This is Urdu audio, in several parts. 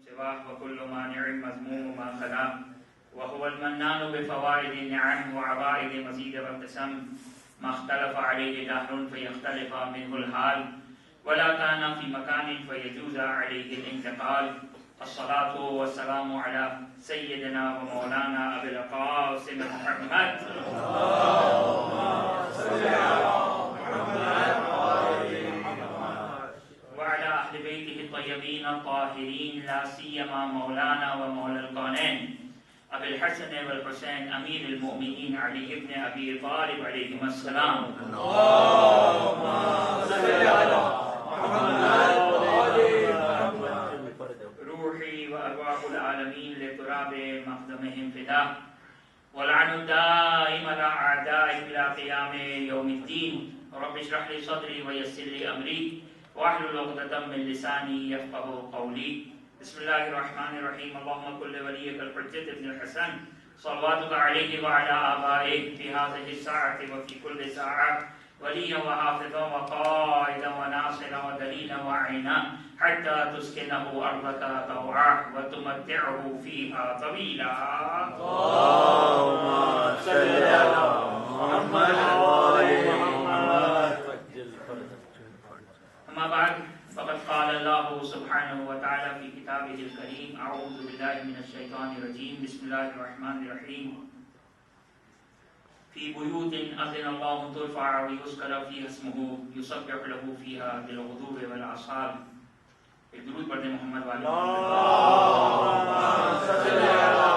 سواه وكل مانع مذموم ما خلا وهو المنان بفوائد النعم وعوائد مزيد وابتسم ما اختلف عليه دهر فيختلف منه الحال ولا كان في مكان فيجوز عليه الانتقال. الصلاة والسلام على سيدنا ومولانا أبي القاسم محمد وعلى أهل بيته الطيبين الطاهرين لا سيما مولانا ومولى الكونين أبي الحسن والحسين أمير المؤمنين علي بن أبي طالب عليهما السلام. اللهم صل على محمد روحي وأرواح العالمين لتراب مقدمهم فداء واللعن الدائم على أعدائهم إلى قيام يوم الدين. رب اشرح لي صدري ويسر لي أمري واحلل عقدة من لساني يفقهوا قولي. بسم الله الرحمن الرحيم. اللهم كل وليك الحجة ابن الحسن صلواتك عليه وعلى آبائه في هذه الساعة وفي كل ساعة وليا وحافظا وقائدا وناصرا ودليلا وعينا حتى تسكنه أرضك طوعا وتمتعه فيها طويلا. اللهم صل على محمد وآل محمد. أما بعد فقد قال الله سبحانه وتعالى في كتابه الكريم أعوذ بالله من الشيطان الرجيم بسم الله الرحمن الرحيم في بيوت أذن الله ترفع ويذكر فيها اسمه يسبح له فيها بالغدو والآصال. ایک درود پڑھتے ہیں محمد والے. اللهم صل على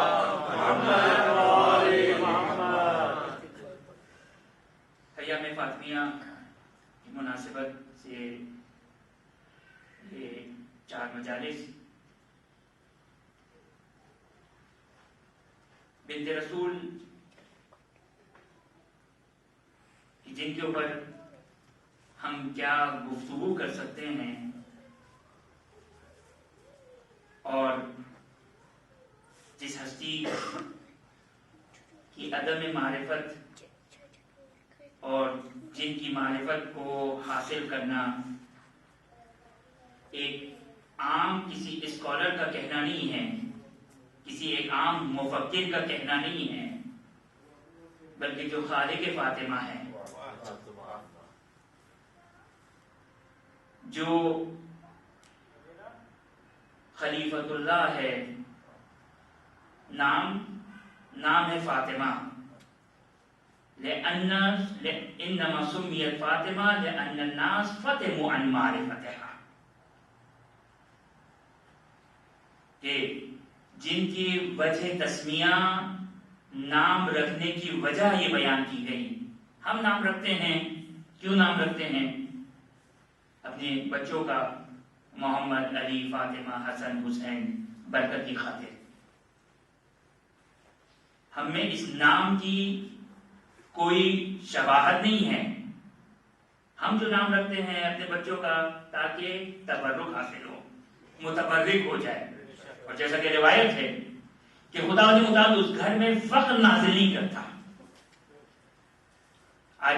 محمد وآل محمد. ایام فاطمیہ کی مناسبت سے یہ 4 مجالس بنت رسول جن کے اوپر ہم کیا گفتگو کر سکتے ہیں اور جس ہستی کی عدم معرفت اور جن کی معرفت کو حاصل کرنا ایک عام کسی اسکالر کا کہنا نہیں ہے، کسی ایک عام مفکر کا کہنا نہیں ہے، بلکہ جو خالق فاطمہ ہے، جو خلیفۃ اللہ ہے، نام ہے فاطمہ. انما سمیت فاطمہ لأن الناس فتموا عن معرفتها، کہ جن کی وجہ تسمیہ نام رکھنے کی وجہ یہ بیان کی گئی. ہم نام رکھتے ہیں، کیوں نام رکھتے ہیں اپنے بچوں کا؟ محمد، علی، فاطمہ، حسن، حسین، برکت کی خاطر. ہم میں اس نام کی کوئی شباہت نہیں ہے. ہم جو نام رکھتے ہیں اپنے بچوں کا تاکہ تبرک حاصل ہو، متبرک ہو جائے. اور جیسا کہ روایت ہے کہ خدا متعال اس گھر میں فخر نازل نہیں کرتا. آج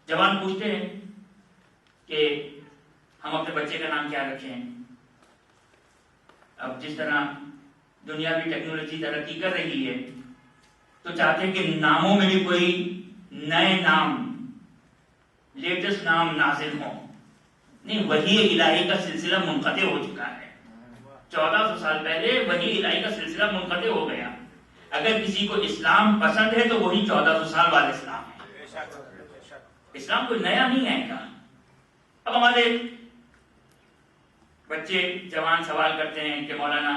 جوان پوچھتے ہیں کہ ہم اپنے بچے کا نام کیا رکھیں. اب جس طرح دنیا کی ٹیکنالوجی ترقی کر رہی ہے تو چاہتے ہیں کہ ناموں میں بھی کوئی نئے نام، لیٹسٹ نام نازل ہوں. نہیں، وحی الہی کا سلسلہ منقطع ہو چکا ہے. 1400 سال پہلے وحی الہی کا سلسلہ منقطع ہو گیا. اگر کسی کو اسلام پسند ہے تو وہی 1400 سال والا اسلام ہے. اسلام کوئی نیا نہیں آئے گا. اب ہمارے بچے جوان سوال کرتے ہیں کہ مولانا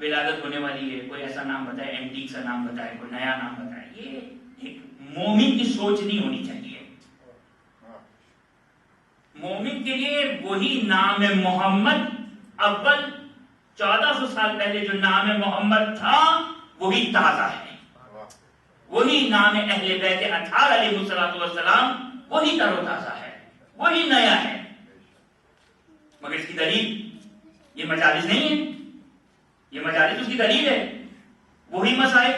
ولادت ہونے والی ہے، کوئی ایسا نام بتائے، اینٹیک سا نام بتائے، کوئی نیا نام بتائے. یہ ایک مومن کی سوچ نہیں ہونی چاہیے. مومن کے لیے وہی نام محمد، اول 1400 سال پہلے جو نام محمد تھا وہی تازہ ہے. وہی نام اہل بیت اطہار علیہ السلام وہی تر و تازہ ہے، وہی نیا ہے. مگر اس کی دلیل یہ مجالس نہیں ہے. یہ مجالس اس کی دلیل ہے. وہی مسائل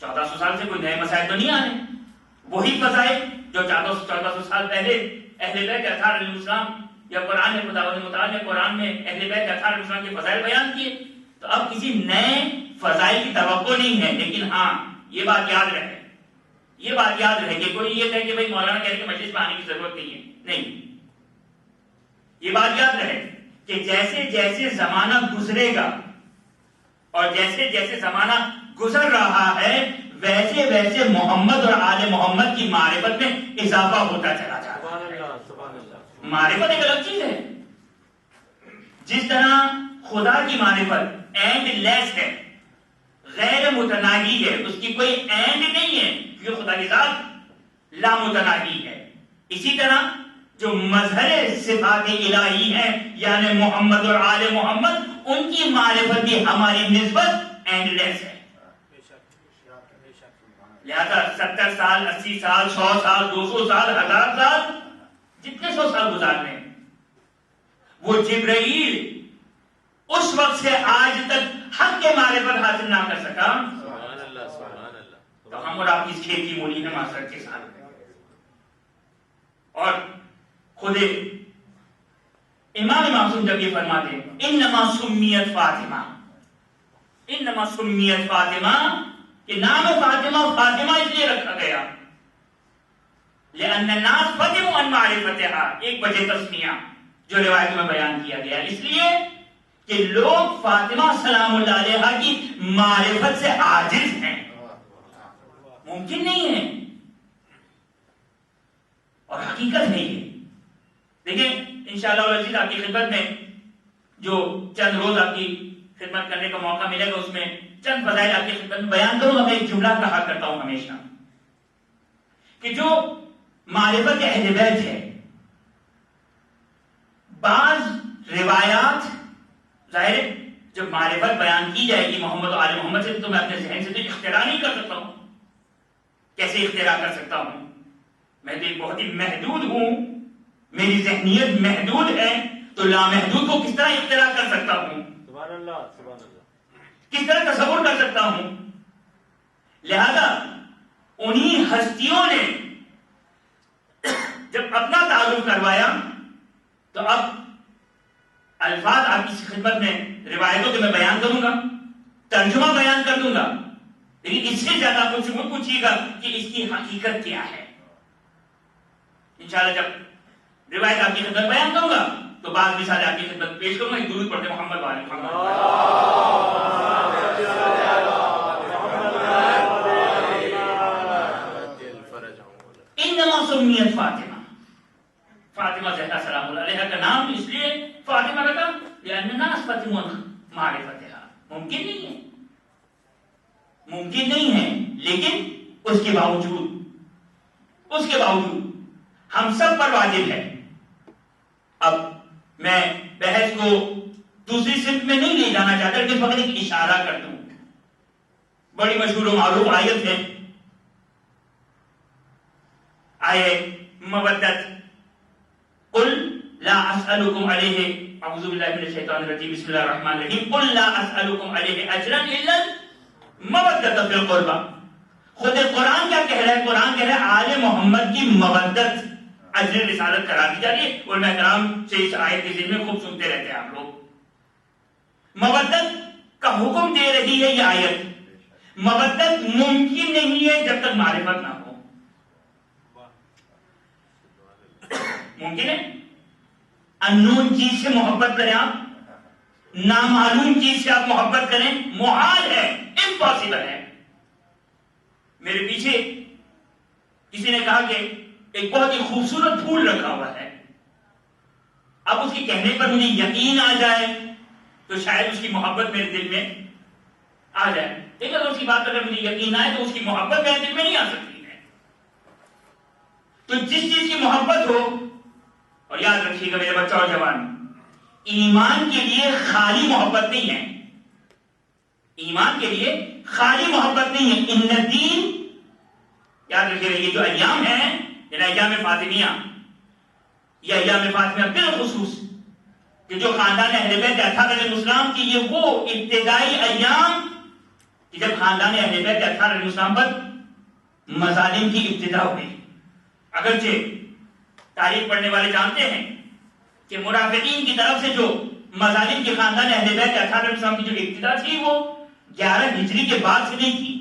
1400 سال سے کوئی نئے مسائل تو نہیں آنے. وہی فضائل جو 1400 سال پہلے اہل بیت اطہار علیہ السلام یا قرآن میں خداوند متعال نے قرآن میں اہل بیت کے 18 مسلمان کے فضائل بیان کیے، تو اب کسی نئے فضائل کی توقع نہیں ہے، لیکن ہاں یہ بات یاد رہے، یہ بات یاد رہے کہ کوئی یہ کہے کہ بھائی مولانا کہہ رہے کہ مجلس میں آنے کی ضرورت نہیں ہے، نہیں، یہ بات یاد رہے کہ جیسے جیسے زمانہ گزرے گا اور جیسے جیسے زمانہ گزر رہا ہے ویسے ویسے محمد اور آل محمد کی معرفت میں اضافہ ہوتا چلا جاتا ہے۔ معرفت ایک الگ چیز ہے، جس طرح خدا کی معرفت اینڈ لیس ہے، غیر متناہی ہے، اس کی کوئی اینڈ نہیں ہے کیونکہ خدا کی ذات لامتناہی ہے، اسی طرح جو مظہر صفات الہی ہیں یعنی محمد اور آل محمد، ان کی معرفت بھی ہماری نسبت اینڈ لیس ہے۔ لہذا 70 سال 80 سال 100 سال 200 سال 1000 سال جتنے 100 سال گزارنے، وہ جبرائیل اس وقت سے آج تک حق کے معرفت حاصل نہ کر سکا، تو ہم اور آپ کی کھیت کی مولی ہے معذرت کے ساتھ۔ اور خود امام معصوم جب یہ فرماتے ہیں انما سمیت فاطمہ، انما سمیت فاطمہ، کہ نام فاطمہ فاطمہ اس لیے رکھا گیا لأن الناس فطموا عن معرفتها، ایک وجہ تسمیہ جو روایت میں بیان کیا گیا، اس لیے کہ لوگ فاطمہ سلام اللہ علیہا کی معرفت سے عاجز ہیں، ممکن نہیں ہے اور حقیقت ہے یہ۔ دیکھیں انشاءاللہ العزیز آپ کی خدمت میں جو چند روز آپ کی خدمت کرنے کا موقع ملے گا اس میں چند فضائل آپ کی خدمت میں بیان کروں گا۔ میں ایک جملہ کہا کرتا ہوں ہمیشہ کہ جو معرفت اہل بیت ہے، بعض روایات ظاہر ہے جب معرفت بیان کی جائے گی محمد و آل محمد سے تو میں اپنے ذہن سے تو اختراع نہیں کر سکتا ہوں، کیسے اختراع کر سکتا ہوں؟ میں تو ایک بہت ہی محدود ہوں، میری ذہنیت محدود ہے، تو لامحدود کو کس طرح اختراع کر سکتا ہوں؟ سبحان اللہ سبحان اللہ، کس طرح تصور کر سکتا ہوں؟ لہذا انہی ہستیوں نے جب اپنا تعارف کروایا تو اب الفاظ آپ کی خدمت میں روایتوں کے میں بیان کروں گا، ترجمہ بیان کر دوں گا، لیکن اس سے زیادہ آپ مجھ سے پوچھیے گا کہ اس کی حقیقت کیا ہے۔ انشاءاللہ جب روایت آپ کی خدمت بیان کروں گا تو بعض مثال آپ کی خدمت پیش کروں گا۔ ایک درود پڑھتے محمد والے محمد۔ انما سمیت فاطمہ، فاطمہ زہرا سلام اللہ علیہا کا نام اس لیے فاطمہ رکھا لأن الناس فطموا عن معرفتها۔ ممکن نہیں ہے، ممکن نہیں ہے، لیکن اس کے باوجود ہم سب پر واجب ہے۔ اب میں بحث کو دوسری صنف میں نہیں لے جانا چاہتا لیکن فقط ایک اشارہ کر دوں، بڑی مشہور و معروف آیت ہے، آیت مودت، قل لا اسألكم علیہ، اعوذ باللہ من الشیطان الرجیم، بسم اللہ الرحمن الرحیم، قل لا اسألكم علیہ اجرا الا المودۃ فی القربى۔ خود قرآن کیا کہہ رہا ہے؟ قرآن کہہ رہا ہے آل محمد کی مودت اجر رسالت کرا دی جا رہی ہے۔ علماء کرام سے اس آیت کے ذمے خوب سنتے رہتے ہیں آپ لوگ۔ مودت کا حکم دے رہی ہے یہ آیت۔ مودت ممکن نہیں ہے جب تک معرفت نہ ہو۔ ممکن ہے انون چیز سے محبت کریں آپ، نامعلوم چیز سے آپ محبت کریں؟ محال ہے، امپاسبل ہے۔ میرے پیچھے کسی نے کہا کہ ایک بہت ہی خوبصورت پھول رکھا ہوا ہے، اب اس کے کہنے پر مجھے یقین آ جائے تو شاید اس کی محبت میرے دل میں آ جائے، لیکن اگر اس کی بات اگر مجھے یقین آئے تو اس کی محبت میرے دل میں نہیں آ سکتی ہے۔ تو جس چیز کی محبت ہو، اور یاد رکھیے گا میرے بچہ اور جوان، ایمان کے لیے خالی محبت نہیں ہے، ایمان کے لیے خالی محبت نہیں ہے۔ ان الدین، یاد رکھیے گا یہ جو ایام ہیں یعنی ایام فاطمیہ، یہ ایام فاطمیہ بالخصوص کہ جو خاندان اہل بیت اطہار علیہ السلام کی یہ وہ ابتدائی ایام کہ جب خاندان اہل بیت اطہار علیہ السلام پر مظالم کی ابتدا ہوئی۔ اگرچہ تاریخ پڑھنے والے جانتے ہیں کہ منافقین کی طرف سے جو مظالم کے خاندان اہل بیت اطہار علیہ السلام کی جو ابتدا تھی وہ 11 ہجری کے بعد سے نہیں تھی،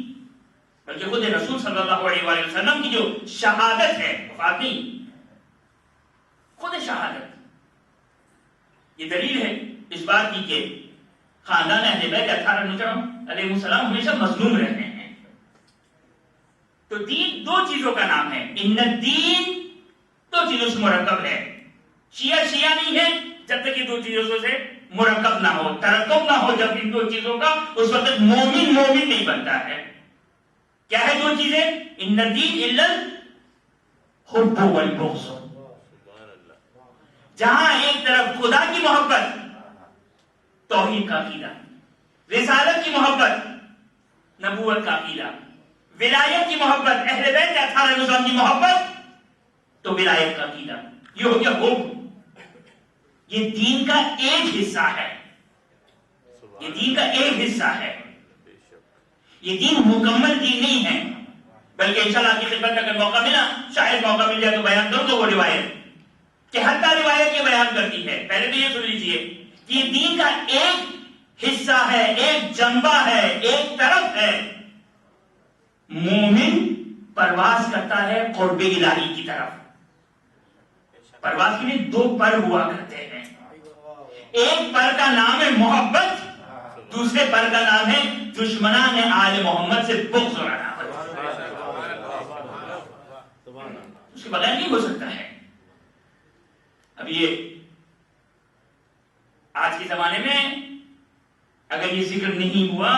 بلکہ خود رسول صلی اللہ علیہ وآلہ وسلم کی جو شہادت ہے، وفات نہیں، خود شہادت، یہ دلیل ہے اس بات کی کہ خاندان اہل بیت اطہار علیہ السلام ہمیشہ مظلوم رہتے ہیں۔ تو دین دو چیزوں کا نام ہے، ان الدین دو چیزوں سے مرکب ہے، شیعہ شیعہ نہیں ہے جب تک یہ دو چیزوں سے مرکب نہ ہو، ترکب نہ ہو جب ان دو چیزوں کا، اس وقت مومن مومن نہیں بنتا ہے۔ کیا ہے دو چیزیں؟ ان الدین الا الحب والبغض، جہاں ایک طرف خدا کی محبت، توحید کا عقیدہ، رسالت کی محبت، نبوت کا عقیدہ، ولایت کی محبت، اہل بیت اطہار علیہ السلام کی محبت، تو ولایت کا عقیدہ، یہ ہو گیا حب۔ یہ دین کا ایک حصہ ہے، یہ دین کا ایک حصہ ہے، یہ دین مکمل دین نہیں ہے، بلکہ انشاءاللہ آپ کی خدمت میں اگر موقع ملا، شاید موقع مل جائے تو بیان کروں تو وہ روایت کہ حتیٰ روایت یہ بیان کرتی ہے، پہلے تو یہ سن لیجئے کہ یہ دین کا ایک حصہ ہے، ایک جنبہ ہے، ایک طرف ہے۔ مومن پرواز کرتا ہے قرب الہی کی طرف، پرواز کے لیے دو پر ہوا کرتے ہیں، ایک پر کا نام ہے محبت، دوسرے پر کا نام ہے دشمنان آل محمد سے بغض اور عداوت، اس کے بغیر نہیں ہو سکتا ہے۔ اب یہ آج کے زمانے میں اگر یہ ذکر نہیں ہوا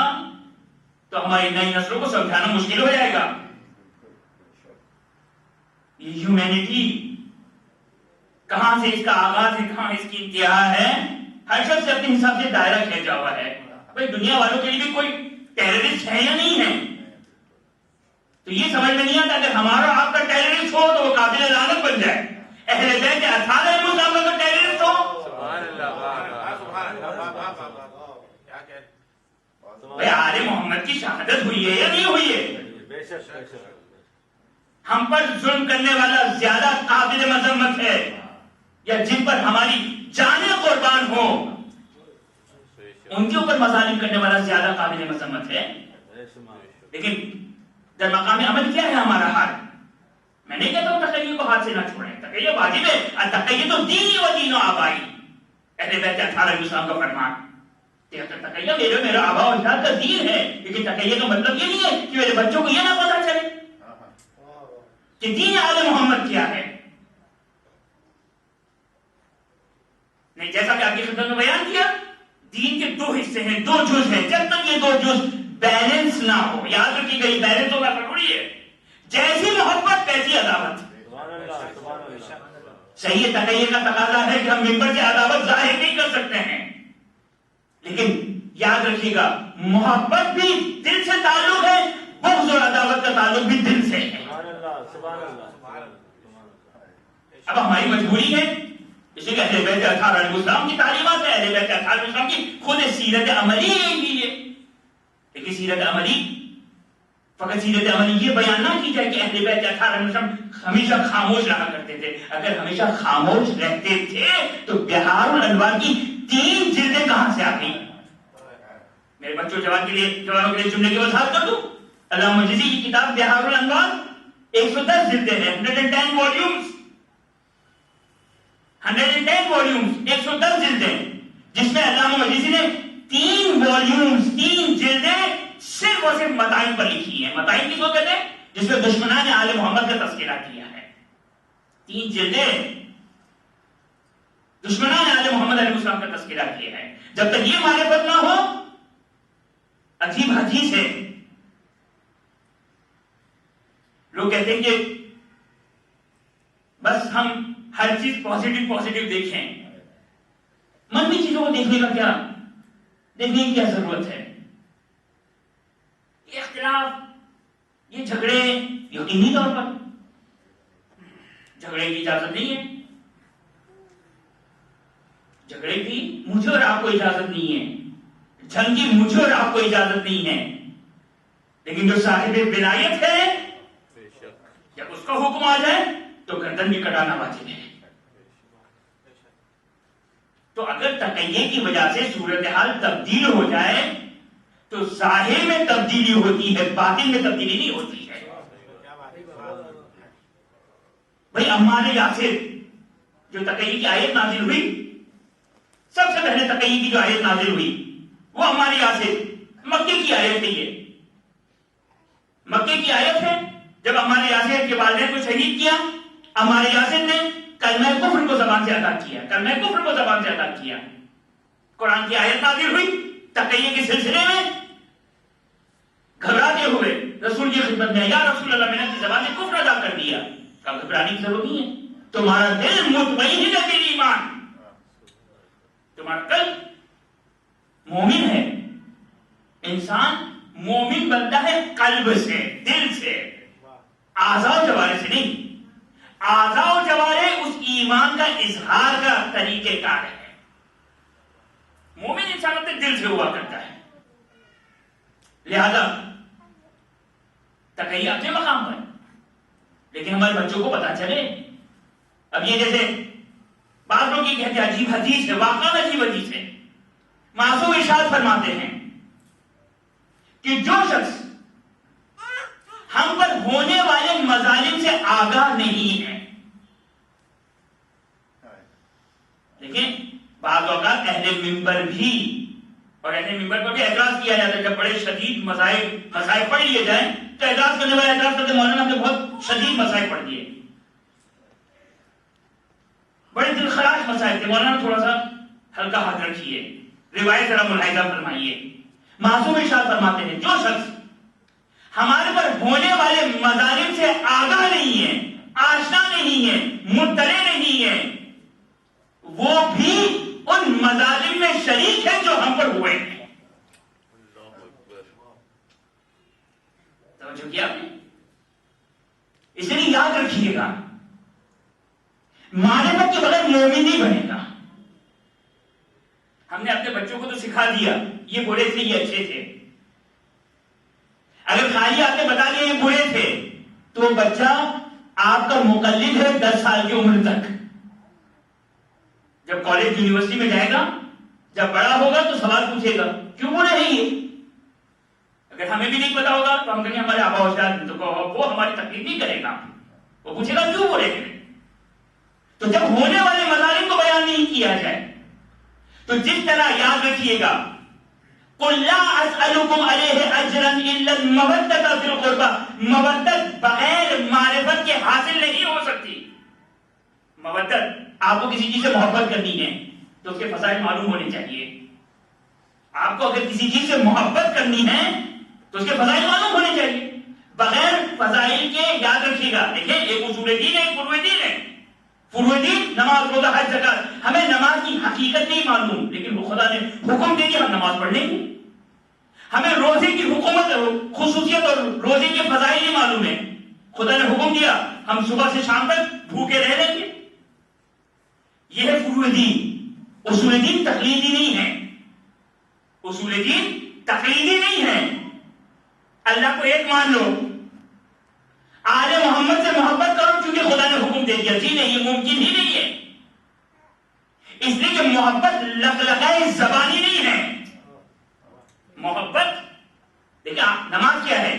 تو ہماری نئی نسلوں کو سمجھانا مشکل ہو جائے گا۔ یہ ہیومینٹی کہاں سے اس کا آغاز ہے، کہاں اس کی انتہا ہے، ہر شخص سے اپنے حساب سے دائرہ کھینچا ہوا ہے۔ بھائی دنیا والوں کے لیے بھی کوئی ٹیررسٹ ہے یا نہیں ہے، تو یہ سمجھ میں نہیں آتا اگر ہمارا آپ کا ٹیررسٹ ہو تو وہ قابل لعنت بن جائے، اہل بیت اطہار علیہ السلام کا ٹیررسٹ ہو۔ بھائی آل محمد کی شہادت ہوئی ہے یا نہیں ہوئی ہے؟ ہم پر ظلم کرنے والا زیادہ قابل مذمت ہے یا جن پر ہماری جانیں قربان ہو ان کے اوپر مظالم کرنے والا زیادہ قابل مذمت ہے؟ لیکن در مقام عمل کیا ہے ہمارا حال؟ میں نہیں کہتا ہوں تقیہ کو ہاتھ سے نہ چھوڑیں، تقیہ واجب ہے، التقیہ تو دینی و دین و آبائی، اہل بیت اطہار علیہ السلام کا فرمان، تقیہ میرا آبا و اجداد کا دین ہے، لیکن تقیہ کا مطلب یہ نہیں ہے کہ میرے بچوں کو یہ نہ پتا چلے کہ دین آل محمد کیا ہے۔ نہیں، جیسا کہ آپ کی خدمت میں بیان کیا، دین کے دو حصے ہیں، دو جز ہیں، جب تک یہ دو جز بیلنس نہ ہو، یاد رکھیے گا یہ بیلنس ہوگا ضروری ہے، جیسی محبت ویسی عداوت۔ صحیح تقیہ کا تقاضا ہے کہ ہم ممبر سے عداوت ظاہر نہیں کر سکتے ہیں، لیکن یاد رکھیے گا محبت بھی دل سے تعلق ہے، بغض اور عداوت کا تعلق بھی دل سے ہے۔ اب ہماری مجبوری ہے، اسی کہ اہل بیت اطہار علیہ السلام کی تعلیمات ہے، اہل بیت اطہار علیہ السلام کی خود سیرت عملی یہی ہے، لیکن سیرت عملی فقط سیرت عملی یہ بیان نہ کی جائے کہ اہل بیت اطہار علیہ السلام ہمیشہ خاموش رہا کرتے تھے۔ اگر ہمیشہ خاموش رہتے تھے تو بہار الانوار کی 3 جلدیں کہاں سے آ گئی؟ میرے بچوں جوانوں کے لیے جملے کی وضاحت کر دوں، علامہ مجلسی کی کتاب بہار الانوار 110 جلدیں ہیں، 110 والیومز، 110 والیومز، 110 جلدیں، جس میں علامہ مجلسی نے 3 والیومز، 3 جلدیں صرف اور صرف متائن پر لکھی ہیں۔ متائن کس کو کہتے ہیں؟ جس میں دشمنان آل محمد کا تذکرہ کیا ہے۔ 3 جلدیں دشمنان آل محمد علیہ السلام کا تذکرہ کیا ہے۔ جب تک یہ معرفت نہ ہو، عجیب حدیث ہے، لوگ کہتے ہیں کہ بس ہم ہر چیز پازیٹیو دیکھیں، منفی چیزوں کو دیکھنے کی کیا ضرورت ہے؟ یہ اختلاف، یہ جھگڑے یقینی طور پر جھگڑے کی اجازت نہیں ہے، جھگڑے کی مجھے اور آپ کو اجازت نہیں ہے، جنگ کی مجھے اور آپ کو اجازت نہیں ہے، لیکن جو صاحب ولایت ہے جب اس کا حکم آ جائے تو گردن بھی کٹانا واجب ہے۔ تو اگر تقیے کی وجہ سے صورتحال تبدیل ہو جائے تو ظاہر میں تبدیلی ہوتی ہے، باطن میں تبدیلی نہیں ہوتی ہے. بھائی عمار یاسر جو تقیے کی آیت نازل ہوئی، سب سے پہلے تقیے کی جو آیت نازل ہوئی وہ عمار یاسر، مکے کی آیت ہے. یہ مکے کی آیت ہے. جب عمار یاسر کے والدین کو شہید کیا، عمار یاسر نے کلمہ کفر کو زبان سے ادا کیا، کلمہ کفر کو زبان سے ادا کیا. قرآن کی آیت نازل ہوئی تقیے کے سلسلے میں، گھبراتے ہوئے رسول کی خدمت میں، یا رسول اللہ، میں نے اپنی زبان سے کفر ادا کر دیا. کہا گھبرانے کی ضرورت نہیں ہے، تمہارا دل مطمئن ہے بالایمان، تمہارا قلب مومن ہے. انسان مومن بنتا ہے قلب سے، دل سے، اعضاء و جوارے سے نہیں. اعضاء و جوارے اس ایمان کا اظہار کا طریقہ کار ہے. مومن انسان اپنے دل سے ہوا کرتا ہے. لہذا تقیہ اپنے مقام پر، لیکن ہمارے بچوں کو پتا چلے. اب یہ جیسے بعض لوگ یہ کہتے ہیں عجیب حدیث ہے، واقعہ عجیب حدیث ہے. معصوم ارشاد فرماتے ہیں کہ جو شخص ہم پر ہونے والے مظالم سے آگاہ نہیں ہے، لیکن بعض اوقات اہل منبر بھی، اور اہل منبر پر بھی اعتراض کیا جاتا ہے. جب بڑے شدید مسائل پڑھ لیے جائیں تو اعتراض کرنے والے اعتراض کرتے مولانا ہم نے بہت شدید مسائل پڑھ دیے، بڑے دل خراش مسائل تھے، مولانا تھوڑا سا ہلکا ہاتھ رکھیے، روایت ذرا ملاحظہ فرمائیے. معصوم ارشاد فرماتے ہیں جو شخص ہمارے پر ہونے والے مظالم سے آگاہ نہیں ہے، آشنا نہیں ہے، مطلع نہیں ہے، وہ بھی ان مظالم میں شریک ہے جو ہم پر ہوئے ہیں. توجہ کیا آپ نے؟ اس لیے یاد رکھیے گا، معرفت کے بغیر مومن نہیں بنے گا. ہم نے اپنے بچوں کو تو سکھا دیا یہ برے تھے، یہ اچھے تھے. اگر خالی آپ نے بتا دیا یہ برے تھے تو بچہ آپ کا مقلد ہے 10 سال کی عمر تک. جب کالج یونیورسٹی میں جائے گا، جب بڑا ہوگا تو سوال پوچھے گا کیوں برے ہیں یہ. اگر ہمیں بھی نہیں پتا ہوگا تو ہم کہیں ہمارے آبا و اجداد، تو وہ ہماری تکلیف نہیں کرے گا، وہ پوچھے گا کیوں برے ہیں. تو جب ہونے والے مظالم کو بیان نہیں کیا جائے تو جس طرح یاد رکھیے گا قُلْ لَا أَسْأَلُكُمْ عَلَيْهِ أَجْرًا إِلَّا الْمَوَدَّةَ فِي الْقُرْبَى. مودت بغیر معرفت کے حاصل نہیں ہو سکتی. مودت، آپ کو کسی چیز سے محبت کرنی ہے تو اس کے فضائل معلوم ہونے چاہیے. آپ کو اگر کسی چیز سے محبت کرنی ہے تو اس کے فضائل معلوم ہونے چاہیے. بغیر فضائل کے یاد رکھیے گا، دیکھیں ایک اصول دین ہے، ایک فروع دین ہے. فروع دین نماز، روزہ، حج، زکات. ہمیں نماز کی حقیقت نہیں معلوم، لیکن خدا نے حکم دے دیا ہم نماز پڑھ لیں گے. ہمیں روزے کی حکومت، خصوصیت اور روزے کے فضائل نہیں معلوم ہے، خدا نے حکم دیا ہم صبح سے شام تک بھوکے رہ لیں گے. یہ ہے فروع دین. اصول دین تقلیدی نہیں ہے، اصول دین تقلیدی نہیں ہے. اللہ کو ایک مان لو، آل محمد سے محبت کرو کیونکہ خدا نے حکم دے دیا. جی نہیں، یہ ممکن ہی نہیں ہے، اس لیے کہ محبت لگائے زبانی نہیں ہے. محبت دیکھیں، نماز کیا ہے؟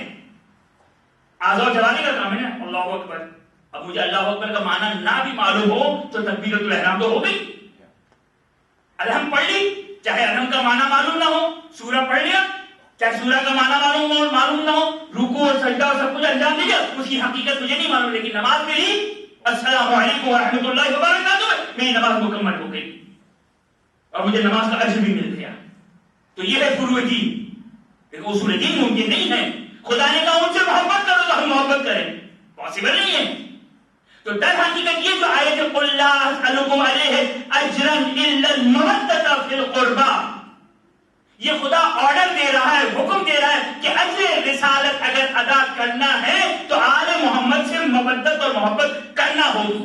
اعضاء و جوارح کا کام ہے نا. اللہ اکبر. اب مجھے اللہ اکبر کا معنی نہ بھی معلوم ہو تو تکبیرۃ الاحرام تو ہو گئی. الحم پڑھ لی، چاہے الحم کا معنی معلوم نہ ہو، سورہ پڑھ لیا، چاہے سورہ کا معنی معلوم نہ ہو، رکوع اور سجدہ اور سب کچھ انجام دے دیا. اس کی حقیقت مجھے نہیں معلوم، لیکن نماز میں ہی السلام علیکم ورحمۃ اللہ وبرکاتہ، میری نماز مکمل ہو گئی اور مجھے نماز کا اجر بھی مل گیا. تو یہ ہے فروع دین. لیکن اصول دین ممکن نہیں ہے. خدا نے کہا ان سے محبت کرو تو ہم محبت کریں، پاسبل نہیں ہے. تو در حقیقت یہ جو آیت قُلْ لَا أَسْأَلُكُمْ عَلَيْهِ أَجْرًا إِلَّا الْمَوَدَّةَ فِي الْقُرْبَى، یہ خدا آرڈر دے رہا ہے، حکم دے رہا ہے کہ اجر رسالت اگر ادا کرنا ہے تو آل محمد سے مودت اور محبت کرنا ہوگی.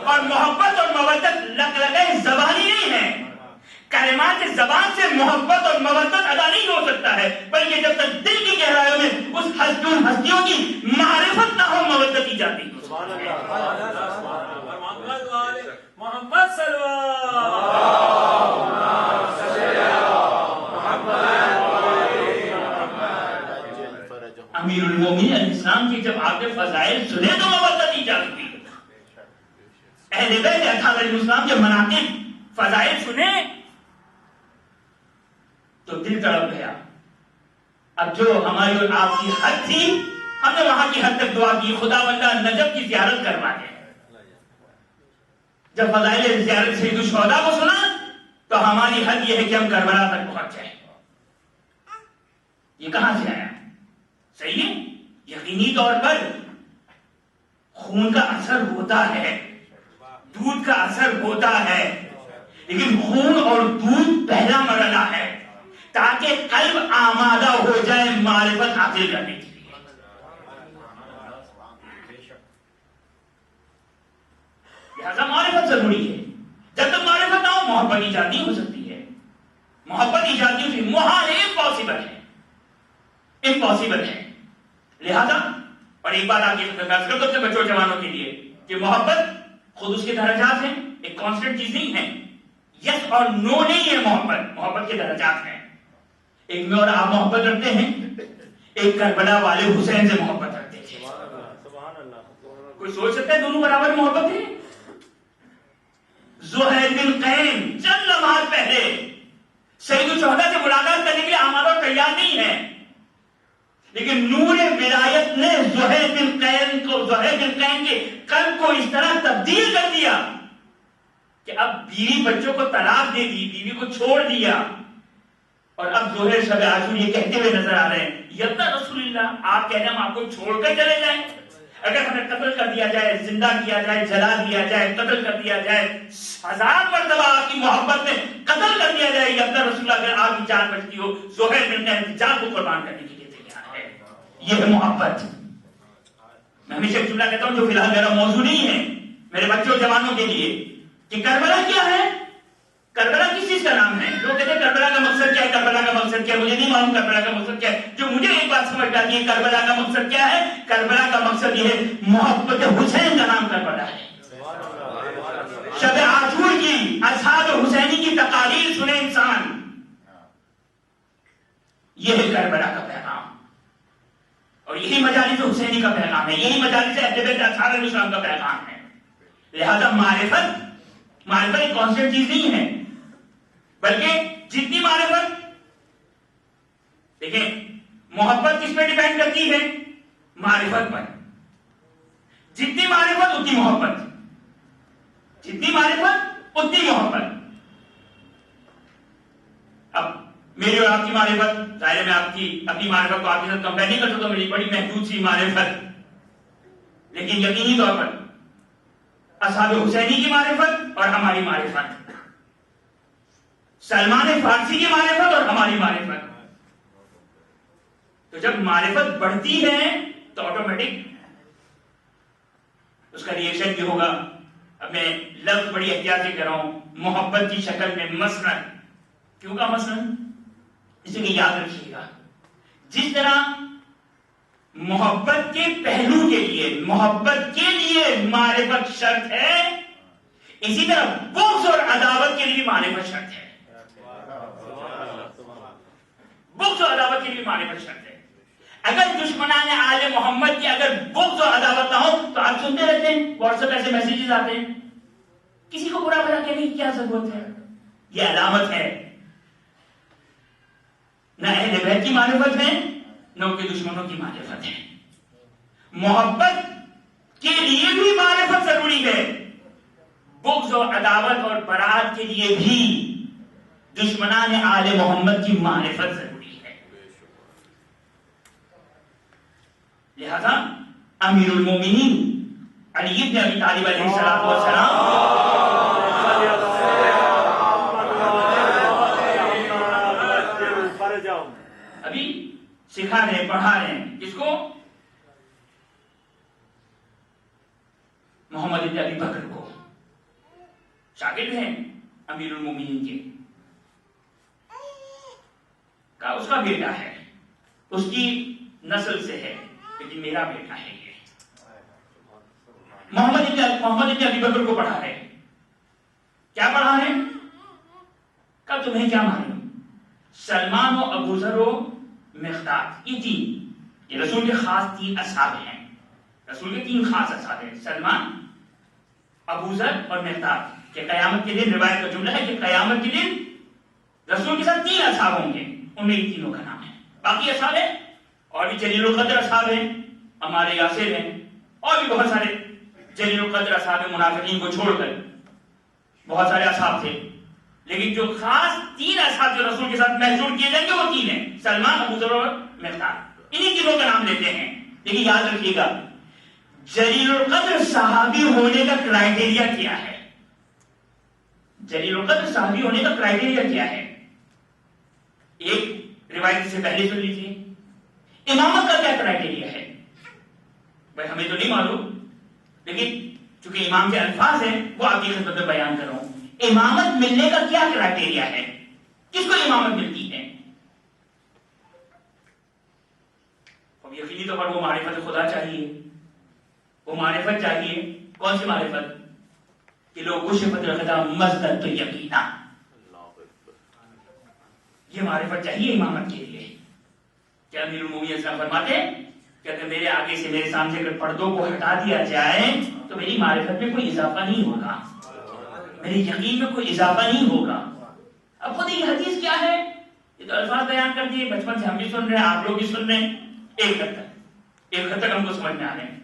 اور محبت اور مودت لگائے زبانی نہیں ہے. کلمات زبان سے محبت اور مودت ادا نہیں ہو سکتا ہے، بلکہ جب تک دل کی گہرائیوں میں اس ہستیوں کی معرفت نہ ہو مودت کی جاتی ہے. محمد صلی اللہ علیہ السلام کی جب آپ نے فضائل سنے تو محبت ایجاد ہوئی. اہل بیت اطہار علیہ السلام جب مناقب فضائل سنے تو دل تڑپ گیا. اب جو ہماری اور آپ کی حد تھی ہم نے وہاں کی حد تک دعا کی, خدا بندہ نجف کی زیارت کروا دے. جب فضائل زیارت سید الشہداء کو سنا تو ہماری حد یہ ہے کہ ہم کربلا تک پہنچ جائیں. یہ کہاں سے آیا؟ صحیح ہے, یقینی طور پر خون کا اثر ہوتا ہے, دودھ کا اثر ہوتا ہے, لیکن خون اور دودھ پہلا مرحلہ ہے تاکہ قلب آمادہ ہو جائے معرفت حاصل کرنے کے لیے. لہذا معرفت ضروری ہے. جب تک معرفت نہ ہو محبت ایجاد نہیں ہو سکتی ہے. محبت ایجاد نہیں ہوتی, محال ہے, امپاسبل ہے, امپاسبل ہے. لہذا اور ایک بات آپ کی خدمت کرتا ہوں اپنے بچوں جوانوں کے لیے کہ محبت خود اس کے درجات ہیں, ایک کانسٹنٹ چیز نہیں ہے. یس اور نو نہیں ہے, محبت کے درجات ہیں. ایک میں اور آپ محبت رکھتے ہیں, ایک کربلا والے حسین سے محبت رکھتے تھے. کوئی سوچ سکتا ہے دونوں برابر محبت ہے؟ زہیر بن قین چند لمحات پہلے سید الشہداء سے ملاقات کرنے کے لیے آمادہ اور تیار نہیں ہے, لیکن نور ولایت نے زہیر بن قین کے قلب کو اس طرح تبدیل کر دیا کہ اب بیوی بچوں کو طلاق دے دی, بیوی کو چھوڑ دیا, اور اب زہیر شب عاشور یہ کہتے ہوئے نظر آ رہے ہیں یبنا رسول اللہ, آپ کہہ رہے ہیں ہم آپ کو چھوڑ کر چلے جائیں, اگر ہمیں قتل کر دیا جائے, زندہ کیا جائے, جلا دیا جائے, قتل کر دیا جائے, 1000 مرتبہ آپ کی محبت میں قتل کر دیا جائے, یبنا رسول اللہ, اگر آپ کی جان بچتی ہو زہیر بن قین جان کو قربان کرنے کے لیے تیار ہے. یہ ہے محبت. میں ہمیشہ ایک جملہ کہتا ہوں جو فی الحال میرا موضوع نہیں ہے, میرے بچوں جوانوں کے لیے, کہ کربلا کیا ہے, کربلا کس چیز کا نام ہے. لوگ کہتے ہیں کربلا کا مقصد کیا ہے, کربلا کا مقصد کیا ہے, مجھے نہیں معلوم کربلا کا مقصد کیا ہے. جو مجھے ایک بات سمجھ آتی ہے کربلا کا مقصد کیا ہے, کربلا کا مقصد یہ ہے محبت حسین کا نام کربلا ہے. شب عاشور کی اصحاب حسینی کی تقاریر سنے انسان, یہ ہے کربلا کا پیغام, اور یہی مجالس حسینی کا پیغام ہے, یہی مجالس اہل بیت اطہار علیہ السلام کا پیغام ہے. لہذا معرفت ایک کانسٹنٹ چیز نہیں ہے, بلکہ جتنی معرفت, دیکھیں محبت کس پہ ڈیپینڈ کرتی ہے, معرفت پر. جتنی معرفت اتنی محبت, جتنی معرفت اتنی محبت. اب میری اور آپ کی معرفت, ظاہر ہے میں آپ کی اپنی معرفت کو آپ کے ساتھ کمپیئر نہیں کر سکتا, میری بڑی محدود سی معرفت, لیکن یقینی طور پر اصحاب حسینی کی معرفت اور ہماری معرفت, سلمان فارسی کی معرفت اور ہماری معرفت, تو جب معرفت بڑھتی ہے تو آٹومیٹک اس کا ریئیکشن بھی ہوگا. اب میں لفظ بڑی احتیاط سے کہہ رہا ہوں, محبت کی شکل میں مثلاً, کیوں کا مثلاً, اسے کہ یاد رکھیے گا جس طرح محبت کے پہلو کے لیے, محبت کے لیے معرفت شرط ہے, اسی طرح بغض اور عداوت کے لیے معرفت شرط ہے. بغض اور عداوت کے لیے معرفت شرط ہے. اگر دشمنان آل محمد کی اگر بغض اور عداوت نہ ہو تو آپ سنتے رہتے ہیں واٹس ایپ ایسے میسیجز آتے ہیں, کسی کو برا بھلا کہنے کی کیا ضرورت ہے. یہ علامت ہے نہ اہل بیت کی معرفت ہے نہ ان کے دشمنوں کی معرفت ہے. محبت کے لیے بھی معرفت ضروری ہے, بغض و عداوت اور برات کے لیے بھی دشمنان آل محمد کی معرفت ضروری ہے. لہذا امیر المومنین علی بن ابی طالب علیہ السلام ابھی سکھا رہے ہیں, پڑھا رہے ہیں, کس کو, محمد بن ابی بکر کو, شاگرد ہیں امیر المومنین کے, کا اس کا بیٹا ہے, اس کی نسل سے ہے, لیکن میرا بیٹا ہے یہ. محمد بن ابی بکر کو پڑھا ہے, کیا پڑھا ہے, کہ تمہیں کیا معلوم, سلمان و ابو ذر و مقداد, یہ تین یہ رسول کے خاص 3 اصحاب ہیں. رسول کے 3 خاص اصحاب ہیں، سلمان، ابو ذر اور مقداد. کہ قیامت کے دن روایت کا جملہ ہے کہ قیامت کے دن رسول کے ساتھ 3 اصحاب ہوں گے، ان میں یہ تینوں کا نام ہے. باقی اصحاب ہیں اور بھی جلیل القدر اصحاب ہیں، عمار یاسر ہیں، اور بھی بہت سارے جلیل القدر اصحاب ہیں، منافقین کو چھوڑ کر بہت سارے اصحاب تھے. لیکن جو خاص 3 اصحاب جو رسول کے ساتھ محشور کیے جائیں گے وہ 3 ہیں، سلمان، ابو ذر اور مقداد. انہی تینوں کا نام لیتے ہیں. لیکن یاد رکھیے گا جلیل القدر صحابی ہونے کا کرائٹیریا کیا ہے؟ جلیل القدر صحابی ہونے کا کرائٹیریا کیا ہے؟ ایک روایت سے پہلے سن لیجیے. امامت کا کیا کرائٹیریا ہے؟ بھائی ہمیں تو نہیں معلوم، لیکن چونکہ امام کے الفاظ ہیں وہ آپ کی خدمت میں بیان کر رہا ہوں. امامت ملنے کا کیا کرائٹیریا ہے؟ کس کو امامت ملتی ہے؟ اب یقینی طور پر وہ معرفت خدا چاہیے، وہ معرفت چاہیے. کون سی معرفت؟ کہ لوگ کشفت الغدا مزدد تو یقینا، یہ معرفت چاہیے امامت کے لیے. کیا امیر المومنین فرماتے ہیں کہ اگر میرے آگے سے میرے سامنے اگر پردوں کو ہٹا دیا جائے تو میری معرفت میں کوئی اضافہ نہیں ہوگا، میرے یقین میں کوئی اضافہ نہیں ہوگا. اب خود یہ حدیث کیا ہے؟ یہ تو الفاظ بیان کر دیے، بچپن سے ہم بھی سن رہے ہیں، آپ لوگ بھی سن رہے ہیں. ایک حد تک ہم کو سمجھ میں آ رہے ہیں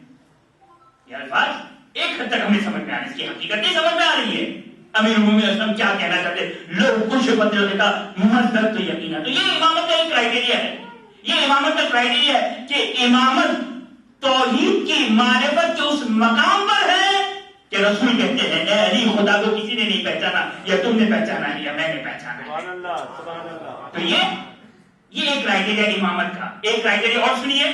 یہ الفاظ، ایک حد تک ہمیں سمجھ میں آ رہے ہیں، اس کی حقیقت نہیں سمجھ میں آ رہی ہے. امیر المومنین اسلم کیا کہنا چاہتے ہیں؟ لو کشفت الغدا مزدد تو یقینا. تو یہ امامت کا ایک کرائٹیریا ہے، یہ امامت کا کرائٹیریا ہے کہ امامت توحید کی معرفت کے اس مقام پر ہے کہ رسول کہتے ہیں اے علی خدا کو کسی نے نہیں پہچانا، یا تم نے پہچانا ہے یا میں نے پہچانا ہے. تو یہ ایک کرائٹیریا امامت کا. ایک کرائٹیریا اور سنیے،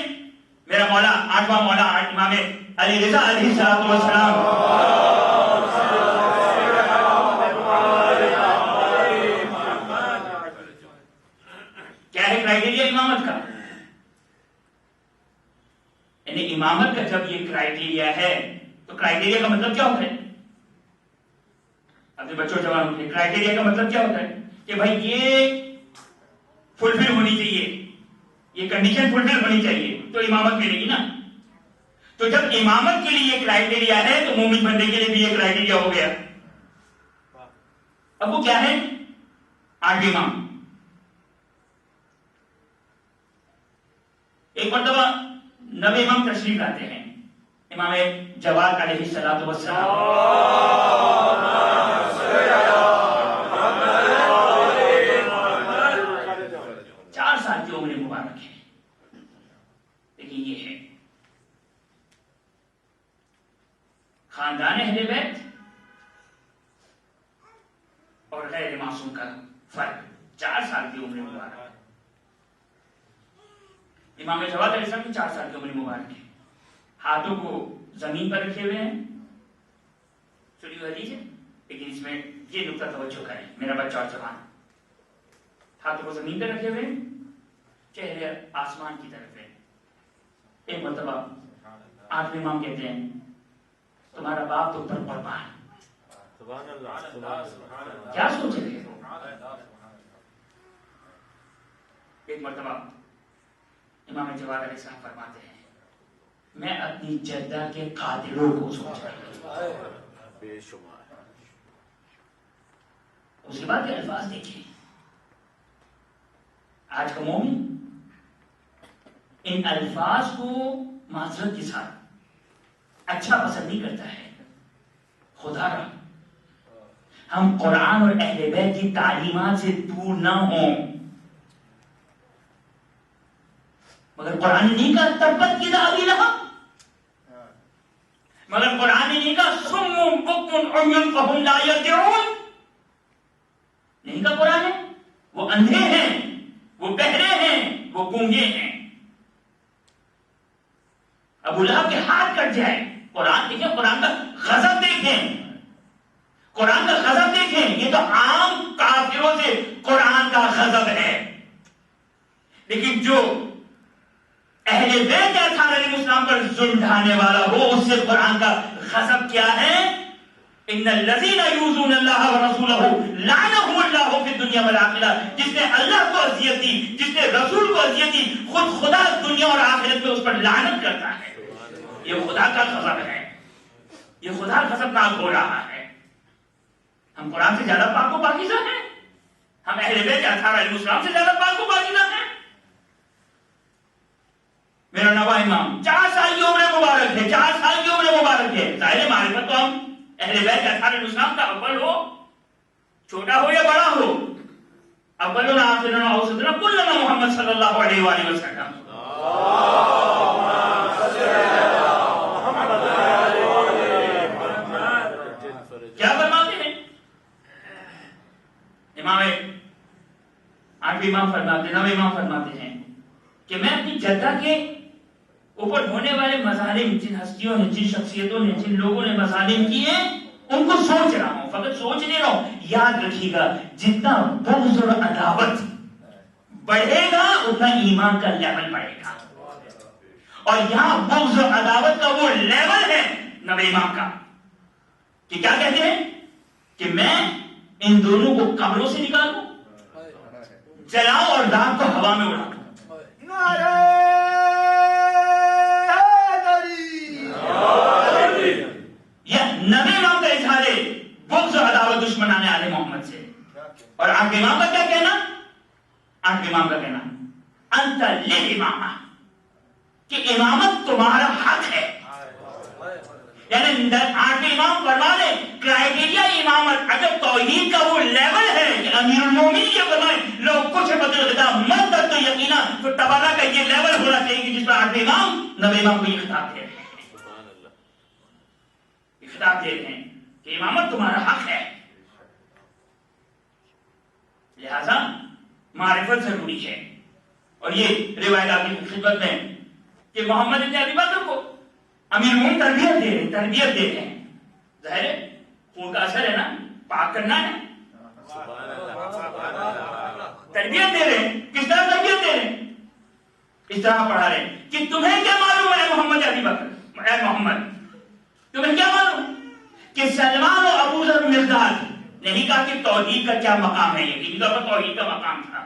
میرا مولا 8واں مولا امام علی رضا علیہ السلام کیا ہے کرائٹیریا امامت کا؟ یعنی امامت کا جب یہ کرائٹیریا ہے تو کرائٹیریا کا مطلب کیا ہوتا ہے؟ اپنے بچوں جوانوں کے کرائٹیریا کا مطلب کیا ہوتا ہے؟ کہ بھائی یہ فلفل ہونی چاہیے، یہ کنڈیشن فلفل ہونی چاہیے تو امامت ملے گی نا. تو جب امامت کے لیے یہ کرائٹیریا ہے تو مومن بندے کے لیے بھی یہ کرائٹیریا ہو گیا. اب وہ کیا ہے؟ 8 امام. ایک مرتبہ 9 امام تشریف لاتے ہیں. امام جواد علیہ السلام 4 سال کی عمر مبارک ہے. لیکن یہ ہے خاندان اہل بیت اور غیر معصوم کا فرق. 4 سال کی عمر مبارک. امام جواد علیہ السلام کی 4 سال کی عمر مبارک ہے. ہاتھوں کو زمین پر رکھے ہوئے ہیں، سنی ہوئی حدیث ہے، لیکن اس میں یہ نقطہ توجہ کریں میرا بچہ اور جوان. ہاتھوں کو زمین پر رکھے ہوئے ہیں، چہرے آسمان کی طرف ہے. ایک مرتبہ 8 امام کہتے ہیں تمہارا باپ تو پر قربان. کیا سوچ رہے ہو؟ ایک مرتبہ امام جواد علیہ السلام فرماتے ہیں میں اپنی جدہ کے قاتلوں کو سوچ رہا ہوں. بے شمار. اس کے بعد یہ الفاظ دیکھیں. آج کا مومن ان الفاظ کو معذرت کے ساتھ اچھا پسند نہیں کرتا ہے. خدا را ہم قرآن اور اہل بیت کی تعلیمات سے دور نہ ہوں، مگر قرآن نے نہیں کہا تبت کتابی لہا، مگر قرآن نے نہیں کہا صم بکم عمی فہم لا یرجعون. نہیں کہا قرآن نے وہ اندھے ہیں، وہ بہرے ہیں، وہ گونگے ہیں. ابو لہب کے ہاتھ کٹ جائے. قرآن دیکھیں، قرآن کا غضب دیکھیں، قرآن کا غضب دیکھیں. یہ تو عام کافروں سے قرآن کا غضب ہے، لیکن جو اہل بیت اطہار علیہ السلام پر ظلم ڈھانے والا ہو اس سے قرآن کا غضب کیا ہے؟ ان الذین یؤذون اللہ ورسولہ لعنهم اللہ فی الدنیا والآخرہ، جس نے اللہ کو اذیت دی، جس نے رسول کو اذیت دی، خود خدا دنیا اور آخرت میں اس پر لعنت کرتا ہے۔ یہ خدا کا غضب ہے، یہ خدا غضبناک ہو رہا ہے۔ ہم قرآن سے زیادہ پاک و پاکیزہ ہیں، ہم اہل بیت اطہار علیہ السلام سے زیادہ پاک و پاکیزہ ہیں۔ میرا نوا امام 4 سال کی عمر مبارک ہے، 4 سال کی عمر مبارک ہے۔ ظاہر معرفت تو ہم اہل بیت اطہار علیہ السلام کا اول ہو، چھوٹا ہو یا بڑا ہو، اولنا آخرنا اوسطنا کلنا محمد صلی اللہ علیہ وآلہ وسلم۔ کیا فرماتے ہیں امام آٹھویں امام فرماتے، نویں امام فرماتے ہیں کہ میں اپنی جدہ کے اوپر ہونے والے مظالم، جن ہستیوں نے، جن شخصیتوں نے، جن لوگوں نے مظالم کیے، ان کو سوچ رہا ہوں، فقط سوچ نہیں رہا ہوں۔ یاد رکھیے گا جتنا بغض اور عداوت بڑھے گا اتنا ایمان کا لیول بڑھے گا، اور یہاں بغض اور عداوت کا وہ لیول ہے نبی امام کا کہ کیا کہتے ہیں کہ میں ان دونوں کو قبروں سے نکالوں، جلاؤں اور داغ کو ہوا میں اڑا دوں۔ نبی امام کا اظہار بغض و عداوت دشمنان آل محمد سے۔ اور آٹھویں امام کا کیا کہنا؟ آٹھویں امام کا کہنا انت للامامہ، کہ امامت تمہارا حق ہے۔ یعنی آٹھویں امام فرما دے کرائیٹیریا امامت اگر توحید کا وہ لیول ہے کہ امیر المومنین یہ فرمائے لو کچھ بدل غدا مدت تو یقینا، تو تبارہ کا یہ لیول ہونا چاہیے کہ جس پر آٹھویں امام نبی امام کو یہ خطاب دے رہے ہیں، خطاب دے رہے ہیں کہ امامت تمہارا حق ہے۔ لہذا معرفت ضروری ہے۔ اور یہ روایت آپ کی خدمت میں کہ محمد بن ابی بکر کو امیر المومنین تربیت دے رہے ہیں۔ ظاہر ہے خون کا اثر ہے نا، پاک کرنا ہے، تربیت دے رہے ہیں۔ کس طرح تربیت دے رہے ہیں؟ اس طرح پڑھا رہے ہیں کہ تمہیں کیا معلوم ہے محمد ابی بکر، اے محمد تمہیں کیا معلوم کہ سلمان و ابو ذر مقداد، نہیں کہا کہ توحید کا کیا مقام ہے، یقینی طور پر توحید کا مقام تھا،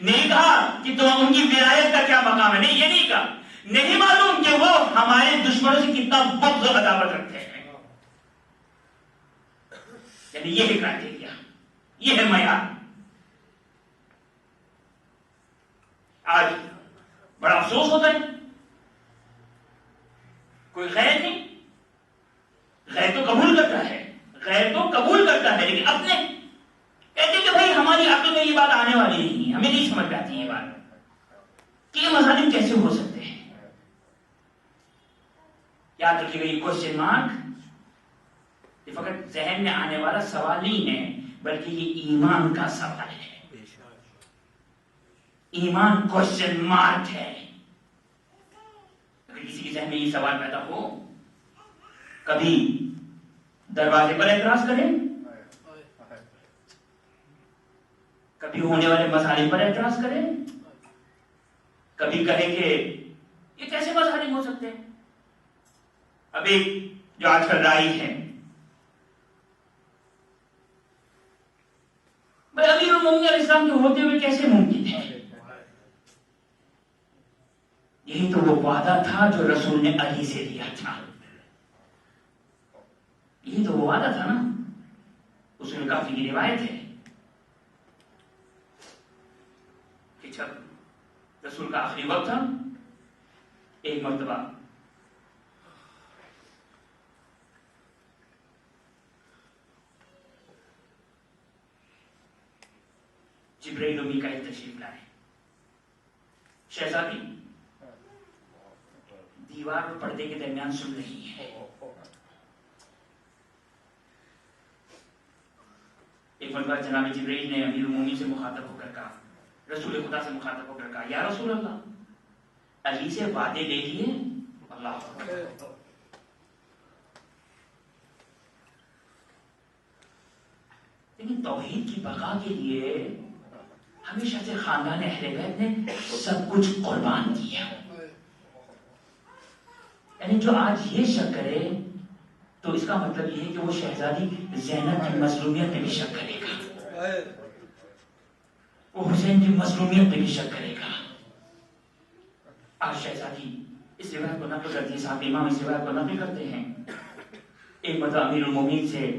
نہیں کہا کہ تم ان کی ولایت کا کیا مقام ہے، نہیں، یہ نہیں کہا، نہیں معلوم کہ وہ ہمارے دشمنوں سے کتنا بغض و عداوت رکھتے ہیں۔ یعنی یہ ہے کرائٹیریا، یہ ہے معیار۔ آج بڑا افسوس ہوتا ہے، کوئی غیر نہیں، غیر تو قبول کرتا ہے، غیر تو قبول کرتا ہے، لیکن اپنے کہتے کہ بھائی ہماری عقل میں یہ بات آنے والی نہیں ہے، ہمیں نہیں سمجھ میں آتی یہ بات کہ یہ مظالم کیسے ہو سکتے ہیں۔ یاد رکھیے گا یہ کوشچن مارک یہ فقط ذہن میں آنے والا سوال نہیں ہے، بلکہ یہ ایمان کا سوال ہے۔ ایمان کوشچن مارک ہے۔ اگر کسی کے ذہن میں یہ سوال پیدا ہو، کبھی دروازے پر اعتراض کریں، کبھی ہونے والے مسائل پر اعتراض کریں، کبھی کہیں کہ یہ کیسے مسائل ہو سکتے ہیں۔ اب ایک جو آج کل رائج ہے، بھائی امیر المومنین علیہ السلام کے ہوتے ہوئے کیسے ممکن ہے؟ یہی تو وہ وعدہ تھا جو رسول نے علی سے لیا تھا، یہی تو وہ وعدہ تھا نا۔ اصول کافی کی روایت ہے کہ جب رسول کا آخری وقت تھا، ایک مرتبہ جبرائیل و میکائیل تشریف لائے، شہزادی دیوار اور پردے کے درمیان سن رہی ہے۔ ایک مرتبہ جناب جبرائیل نے امیر المومنین سے مخاطب ہو کر کہا، رسول خدا سے مخاطب ہو کر کہا، یا رسول اللہ علی سے وعدے لے لیے؟ اللہ لیکن توحید کی بقا کے لیے ہمیشہ سے خاندان اہل بیت نے سب کچھ قربان کیا۔ یعنی جو آج یہ شک کرے تو اس کا مطلب یہ ہے کہ وہ شہزادی زینب کی مظلومیت میں بھی شک کرے گا، وہ حسین کی مظلومیت میں بھی شک کرے گا۔ آج شہزادی اس روایت کو نقل کرتی ہے، صاحب امام اس روایت کو نقل کرتے ہیں، ایک مرتبہ امیر المومنین سے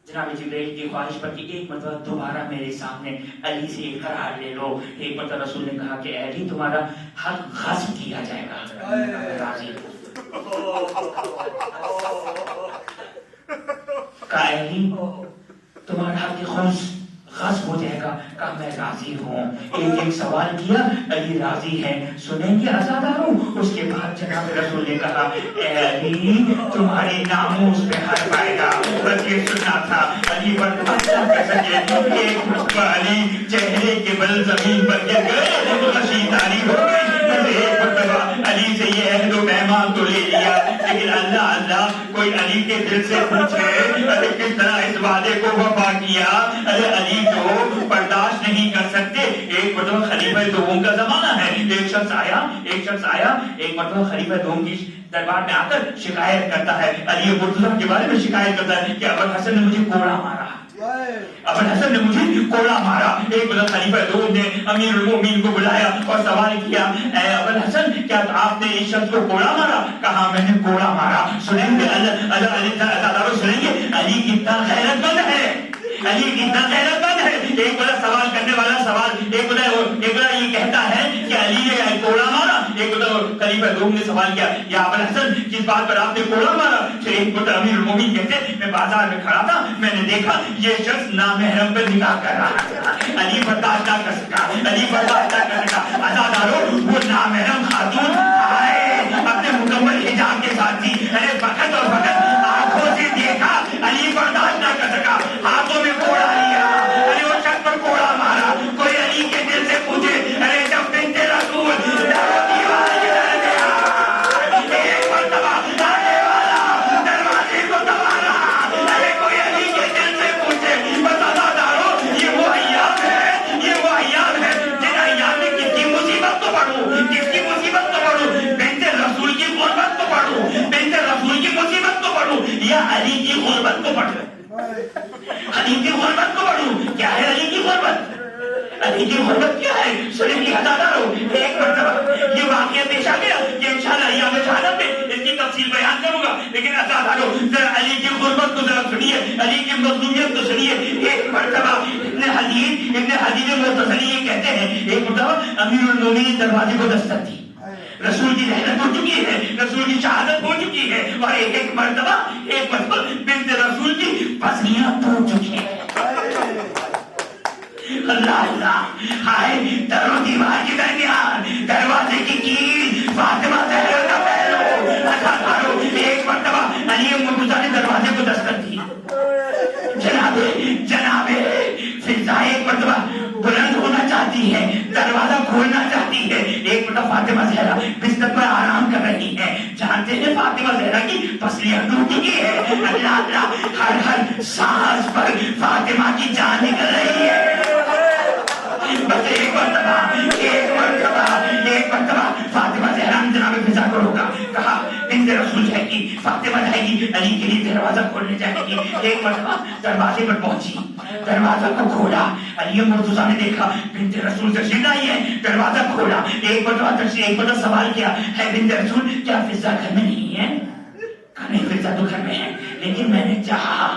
جناب جبریل کی خواہش پر کہ ایک مرتبہ دوبارہ میرے سامنے علی سے اقرار لے لو۔ ایک مرتبہ رسول نے کہا کہ علی تمہارا حق غصب کیا جائے گا، راضی ہو؟ کہا علی تمہارا حق خمس غصب ہو جائے گا، کہا میں راضی ہوں۔ ایک سوال کیا، علی راضی ہے، سنیں گے عزاداروں؟ اس کے بعد جناب رسول نے کہا اے علی تمہاری ناموس پہ حق پائے گا، بس یہ سننا تھا۔ علی برداشت نہ کر سکے، ایک مرتبہ علی چہرے کے بل زمین پر گر گئے، خشیداری ہو گئی۔ ایک مرتبہ علی سے یہ عہد و پیمان تو لے لیا، لیکن اللہ اللہ کوئی علی کے دل سے پوچھے ارے کس طرح اس وعدے کو وفا کیا؟ ارے علی تو برداشت نہیں کر سکتے۔ ایک مرتبہ خلیفہ دوم کا زمانہ ہے، ایک شخص آیا ایک مرتبہ خلیفہ دوم کی دربار میں آ کر شکایت کرتا ہے، علی مرتضیٰ کے بارے میں شکایت کرتا ہے کہ ابوالحسن نے مجھے کوڑا مارا، ابوالحسن نے مجھے کوڑا مارا۔ ایک مرتبہ خلیفہ دوم نے امیر المومنین کو بلایا اور سوال کیا اے ابوالحسن کیا آپ نے اس شخص کو کوڑا مارا؟ کہا میں نے کوڑا مارا۔ سنیں گے عزاداروں، سنیں گے علی کتنا غیرت مند ہے، علی کتنا غیرت مند ہے۔ ایک بڑا سوال کرنے والا سوال ایک بڑا یہ کہتا ہے کہ علی نے کوڑا مارا۔ ایک بڑا خلیفہ دوم نے سوال کیا یا ابوالحسن کس بات پر آپ نے کوڑا مارا؟ پھر ایک بڑا امیر المومنین کہتے میں بازار میں کھڑا تھا، میں نے دیکھا یہ شخص نامحرم پر نکاح کر رہا تھا، علی برداشت نہ کر سکا، علی برداشت نہ کر سکا۔ عزاداروں وہ نامحرم خاتون آئے اپنے مکمل حجاب کے ساتھ تھی، ارے فقط اور فقط آنکھوں سے دیکھا، علی برداشت نہ کر سکا، ہاتھوں میں کوڑا لیا، ارے وہ شخص پر کوڑا مارا۔ کوئی علی کے دل سے پوچھے ارے جب بنت رسول ایک مرتبہ آنے والا دروازے کو دبانا، ارے کوئی علی کے دل سے پوچھے بتا دارو یہ وہ ایام ہے جن ایام میں کس کی مصیبت تو پڑھوں، کس کی مصیبت تو پڑھوں، بنت رسول کی غربت تو پڑھوں، بنت رسول کی مصیبت تو پڑھوں یا علی کی غربت کو پڑھوں، علی کی غربت کو پڑھوں۔ کیا ہے علی کی غربت؟ علی کی غربت کیا ہے؟ سنیں گے عزاداروں، ایک مرتبہ یہ واقعہ پیش آ گیا کہ انشاءاللہ ایام شہادت میں اس کی تفصیل بیان کروں گا، لیکن عزاداروں ذرا علی کی غربت کو ذرا سنیے، علی کی مظلومیت کو سنیے۔ ایک مرتبہ ابن حدید مختصری یہ کہتے ہیں ایک مرتبہ امیر المومنین دروازے کو دستک دی، رسول کی رحلت ہو چکی ہے، رسول کی شہادت ہو چکی ہے، اور ایک مرتبہ بنت رسول کی پسلیاں ٹوٹ چکی ہیں۔ اللہ اللہ، ہائے در و دیوار کے درمیان دروازے کی کیل فاطمہ زہرا کا پہلو۔ عزاداروں ایک مرتبہ علی مرتضیٰ نے دروازے کو دستک دی، جناب فضا ایک مرتبہ بلند ہونا چاہتی ہے، دروازہ کھولنا چاہتی ہے۔ ایک مرتبہ فاطمہ زہرا بستر پر آرام کر رہی ہے، جانتے ہیں فاطمہ زہرا کی پسلیاں ٹوٹ چکی ہے۔ اللہ اللہ، ہر سانس پر فاطمہ کی جان نکل رہی ہے۔ بس ایک مرتبہ فاطمہ زہرا نے جناب فضا کو روکا، کہا بنت رسول جائے گی، فاطمہ جائے گی، علی کے لیے دروازہ کھولنے جائے گی۔ ایک مرتبہ دروازے پر پہنچی، دروازہ کو کھولا، علی مرتضیٰ نے دیکھا بنت رسول تشریف لائی ہے، دروازہ کھولا۔ ایک مرتبہ سوال کیا ہے بنت رسول کیا فضا گھر میں نہیں ہے؟ کہا نہیں فضا تو گھر میں ہے، لیکن میں نے چاہا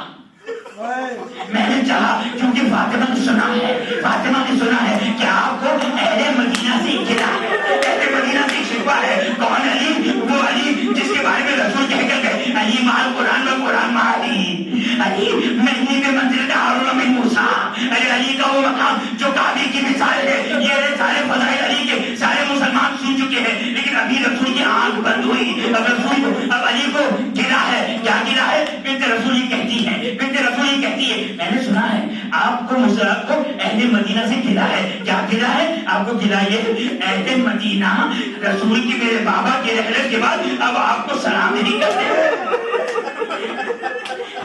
کیونکہ فاطمہ نے سنا ہے کہ آپ کو اہل مدینہ سے گلا ہے، اہل مدینہ سے شکوہ ہے۔ کون علی؟ وہ علی جس کے بارے میں رسول کہہ کر گئے علی مال قرآن و قرآن مالی، علی مہدی میں منزل ہارون من موسیٰ، علی کا وہ مقام جو کعبے کی مثال ہے۔ یہ سارے فضائل علی کے سارے مسلمان سن چکے ہیں، لیکن ابھی رسول کی آنکھ بند ہوئی، اب علی کو گلا ہے۔ کیا گلا ہے؟ بنت رسول یہ کہتی ہے میں نے سنا ہے آپ کو اہل مدینہ سے گلا ہے۔ کیا گلا ہے آپ کو؟ گلا یہ اہل مدینہ رسول کی میرے بابا کی رحلت کے بعد اب آپ کو سلام نہیں کرتے۔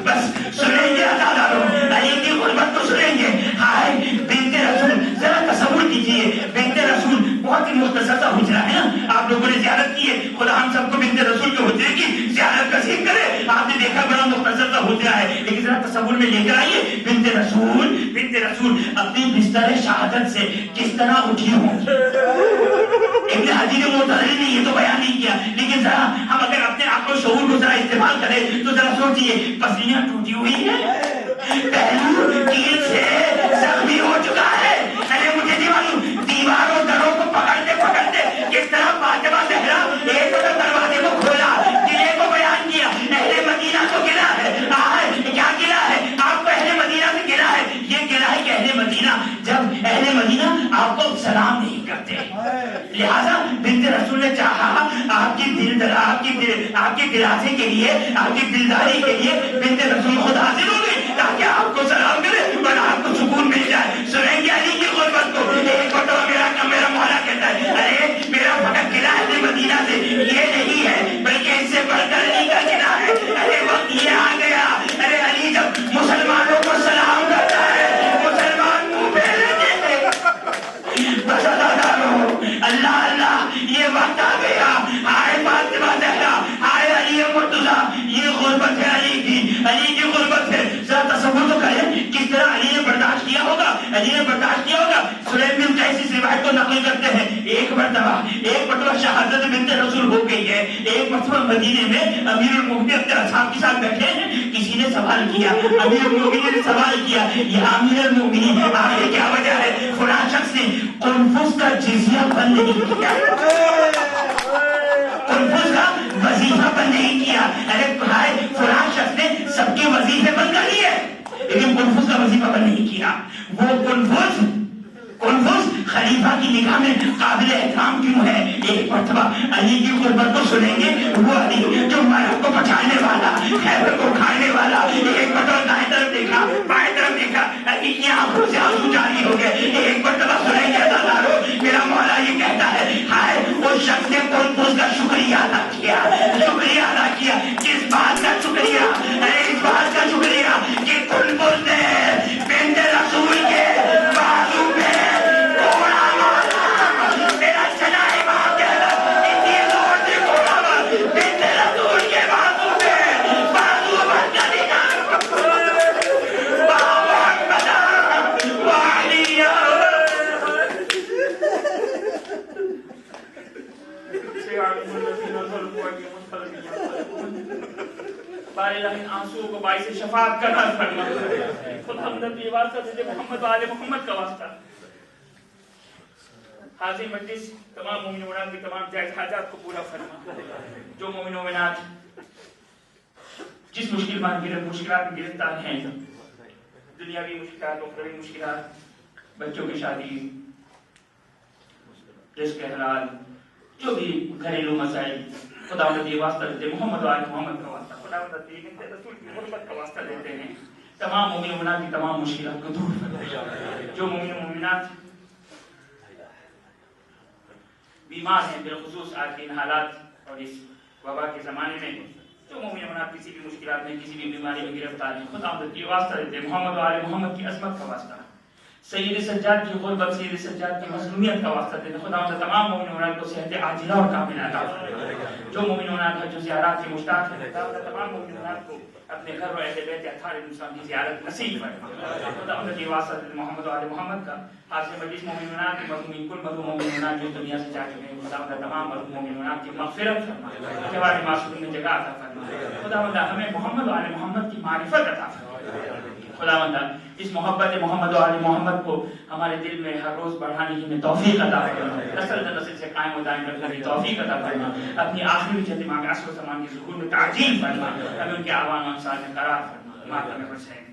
بس سنیں گے عزاداروں، علی کی غربت کو سنیں گے۔ ہائے بنت رسول، ذرا تصور کیجیے، بنت رسول بہت ہی مختصر سا حجرہ ہے نا، آپ لوگوں نے زیارت کی ہے، خدا ہم سب کو بنت رسول کے حجرے کی زیارت نصیب کرے۔ آپ نے تصور میں لے کر آئیے بنت رسول اپنی بستر شہادت سے کس طرح اٹھی ہوں. ابن حجر معتزلی نے یہ تو بیان نہیں کیا، لیکن ذرا ہم اگر اپنے عقل و شعور کو ذرا استعمال کریں تو ذرا سوچئے، پسلیاں ٹوٹی ہوئی ہے، پہلو تیر سے زخمی ہو چکا ہے. ارے مجھے نہیں معلوم دیواروں دروں کو پکڑتے کس طرح فاطمہ زہرا ایک دروازے کو کھولا، گلے کو بیان کیا. اہل مدینہ کو گلا ہے، کیا گلا ہے آپ کو؟ اہل مدینہ سے گلا ہے. یہ گلا ہے کہ اہل مدینہ، جب اہل مدینہ آپ کو سلام نہیں کرتے، لہذا بنت رسول نے چاہا آپ کی دلاسے کے لیے، آپ کی دلداری کے لیے بنت رسول خود حاضر ہو گئی تاکہ آپ کو سلام کرے اور آپ کو سکون مل جائے. سنیں گے علی کی غربت کو، ایک مرتبہ میرا مولا کہتا ہے ارے میرا فقط گلا اہل مدینہ سے یہ نہیں ہے بلکہ اس سے بڑھ کر علی کا گلا ہے. ارے وقت یہ آ گیا، ارے علی جب مسلمانوں کو سلام کرتا ہے مسلمان منہ پھیرے دیتے. بس اللہ اللہ یہ وقت آ گیا. ہائے فاطمہ زہرا، ہائے علی مرتضی، یہ غربت ہے علی کی غربت ہے. ذرا تصور تو کریں کس طرح علی نے برداشت کیا ہوگا. سلیم بن قیس اس روایت کو نقل کرتے ہیں ایک مرتبہ شہادت بنت رسول ہو گئی ہے. ایک مرتبہ مدینے میں امیر المومنین اپنے اصحاب کے ساتھ بیٹھے ہیں. کسی نے سوال کیا، امیر المومنین نے سوال کیا یا امیر المومنین آخر کیا وجہ ہے؟ فلاں شخص نے قنفذ کا جزیہ بند نہیں کیا، قنفذ کا وظیفہ بند نہیں کیا. ارے فلاں شخص نے سب کے وظیفے بند کر لیے لیکن قنفذ کا وظیفہ بند نہیں کیا. وہ قنفذ خلیفہ کی نگاہ میں قابل احترام کیوں ہے؟ ایک مرتبہ علی کی غربت کو سنیں گے. وہ علی جو مرد کو پہنچانے والا، خیبر کو کھانے والا، ایک مرتبہ دائیں طرف دیکھا، بائیں طرف دیکھا، علی کی آنکھوں سے آنسو جاری ہو گئے. ایک مرتبہ سنیں گے عزادارو میرا مولا یہ کہتا ہے ہائے اس شخص نے قنفذ کا شکریہ ادا کیا. کس بات کا شکریہ؟ ارے اس بات کا شکریہ کہ قنفذ نے بنت رسول کے بازو میں گھوڑا مارا. میرا چنائے باپ کہتا اتنی زور سے گھوڑا مارا بنت رسول کے بازو میں، بازو بن کر نکال آنسو کو باعث شفاعت کا نہ فرما. خود ہمدرد یہ واسطہ تجھے محمد و آل محمد کا واسطہ. حاضر مجلس تمام مومن و مومنات کی تمام جائز حاجات کو پورا فرما. جو مومن و مومنات جس مشکلات میں گرفتار ہیں، دنیاوی مشکلات، اخروی مشکلات، بچوں کی شادی، رزق حلال، جو بھی گھریلو مسائل، خداوند یہ واسطہ دیتے محمد و آل محمد کا واسطہ، خداوند بنت رسول کی غربت کا واسطہ دیتے ہیں. تمام مومن و مومنات کی تمام مشکلات کو دور فرما. جو مومن و مومنات بیمار ہیں، بالخصوص آج کے ان حالات اور اس وبا کے زمانے میں جو مومن و مومنات کسی بھی مشکلات میں، کسی بھی بیماری میں گرفتار ہیں، خداوند یہ واسطہ دیتے محمد و آل محمد کی عظمت کا واسطہ. سید سجاد کی غربت، سید سجاد کی مظلومیت کا واسطہ دیتے خداوند تمام مومن و مومنات کو صحت عاجلہ اور کاملہ عطا فرما. جو مومن و مومنات حج و زیارات کے مشتاق ہیں، خداوند تمام مومن و مومنات کو اپنے گھر و اہل بیت اطہار المسلمین کی زیارت نصیب فرما. خداوند یہ واسطہ دیتے محمد و آل محمد کا. حاضر مجلس مومن و مومنات کی مرحومین، کل مرحوم مومن و مومنات جو دنیا سے جا چکے ہیں، خداوند تمام مرحوم مومن و مومنات کی مغفرت فرما، جوار معصومین میں جگہ عطا فرما. خداوند ہمیں محمد و آل محمد کی معرفت عطا فرما. خداوند اس محبت محمد و آل محمد کو ہمارے دل میں ہر روز بڑھانے کی میں توفیق عطا فرما. نسل در نسل سے قائم و دائم رکھنے کی توفیق عطا فرما. اپنی آخری جہت امام عصر و زمان کی ظہور میں تعجیل فرما. ہمیں ان کے آوان و انصار میں قرار فرما. ماتم حسین